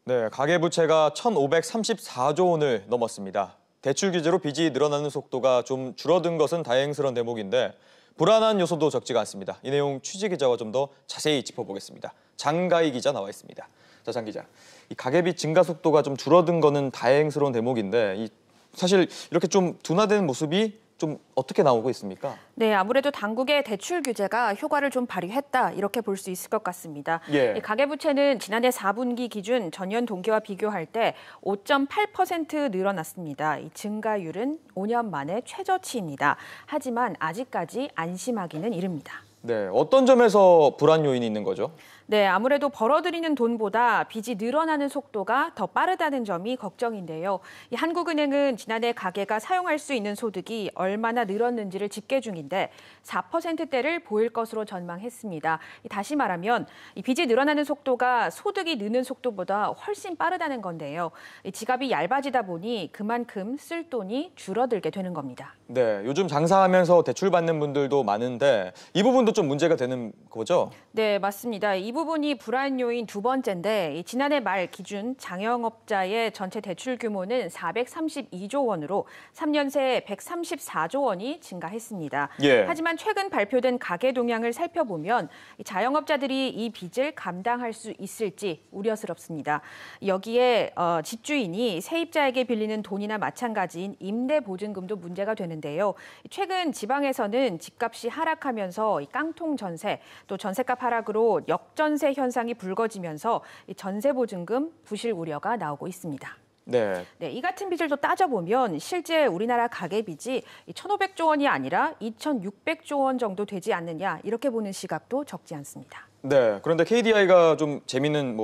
네, 가계부채가 1,534조 원을 넘었습니다. 대출 규제로 빚이 늘어나는 속도가 좀 줄어든 것은 다행스러운 대목인데 불안한 요소도 적지가 않습니다. 이 내용 취재 기자와 좀 더 자세히 짚어보겠습니다. 장가희 기자 나와 있습니다. 자, 장 기자, 이 가계빚 증가 속도가 좀 줄어든 거는 다행스러운 대목인데 사실 이렇게 좀 둔화되는 모습이 좀 어떻게 나오고 있습니까? 네, 아무래도 당국의 대출 규제가 효과를 좀 발휘했다 이렇게 볼 수 있을 것 같습니다. 예. 가계부채는 지난해 4분기 기준 전년 동기와 비교할 때 5.8% 늘어났습니다. 이 증가율은 5년 만에 최저치입니다. 하지만 아직까지 안심하기는 이릅니다. 네, 어떤 점에서 불안 요인이 있는 거죠? 네, 아무래도 벌어들이는 돈보다 빚이 늘어나는 속도가 더 빠르다는 점이 걱정인데요. 이 한국은행은 지난해 가계가 사용할 수 있는 소득이 얼마나 늘었는지를 집계 중인데 4%대를 보일 것으로 전망했습니다. 다시 말하면 이 빚이 늘어나는 속도가 소득이 느는 속도보다 훨씬 빠르다는 건데요. 이 지갑이 얇아지다 보니 그만큼 쓸 돈이 줄어들게 되는 겁니다. 네, 요즘 장사하면서 대출 받는 분들도 많은데 이 부분도 좀 문제가 되는 거죠? 네, 맞습니다. 이 부분이 불안 요인 두 번째인데 지난해 말 기준 자영업자의 전체 대출 규모는 432조 원으로 3년 새 134조 원이 증가했습니다. 예. 하지만 최근 발표된 가계 동향을 살펴보면 자영업자들이 이 빚을 감당할 수 있을지 우려스럽습니다. 여기에 집주인이 세입자에게 빌리는 돈이나 마찬가지인 임대보증금도 문제가 되는데요. 최근 지방에서는 집값이 하락하면서 깡통 전세, 또 전세값 하락으로 역전세 현상이 불거지면서 전세보증금 부실 우려가 나오고 있습니다. 네. 네, 이 같은 빚을 또 따져보면 실제 우리나라 가계빚이 1,500조 원이 아니라 2,600조 원 정도 되지 않느냐 이렇게 보는 시각도 적지 않습니다. 네, 그런데 KDI가 좀 재미있는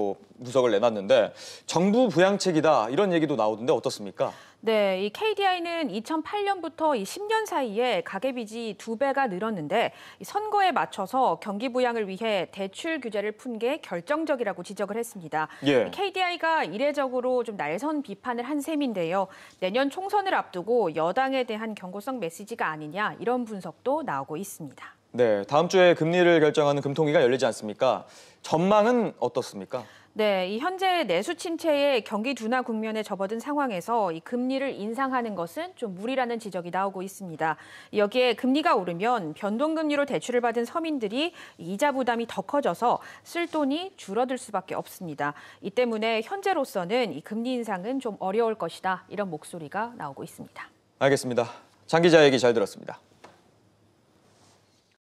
분석을 내놨는데 정부 부양책이다 이런 얘기도 나오던데 어떻습니까? 네, 이 KDI는 2008년부터 이 10년 사이에 가계빚이 2배가 늘었는데 선거에 맞춰서 경기 부양을 위해 대출 규제를 푼 게 결정적이라고 지적을 했습니다. 예. KDI가 이례적으로 좀 날선 비판을 한 셈인데요. 내년 총선을 앞두고 여당에 대한 경고성 메시지가 아니냐 이런 분석도 나오고 있습니다. 네, 다음 주에 금리를 결정하는 금통위가 열리지 않습니까? 전망은 어떻습니까? 네, 이 현재 내수 침체의 경기 둔화 국면에 접어든 상황에서 이 금리를 인상하는 것은 좀 무리라는 지적이 나오고 있습니다. 여기에 금리가 오르면 변동금리로 대출을 받은 서민들이 이자 부담이 더 커져서 쓸 돈이 줄어들 수밖에 없습니다. 이 때문에 현재로서는 이 금리 인상은 좀 어려울 것이다 이런 목소리가 나오고 있습니다. 알겠습니다. 장 기자 얘기 잘 들었습니다.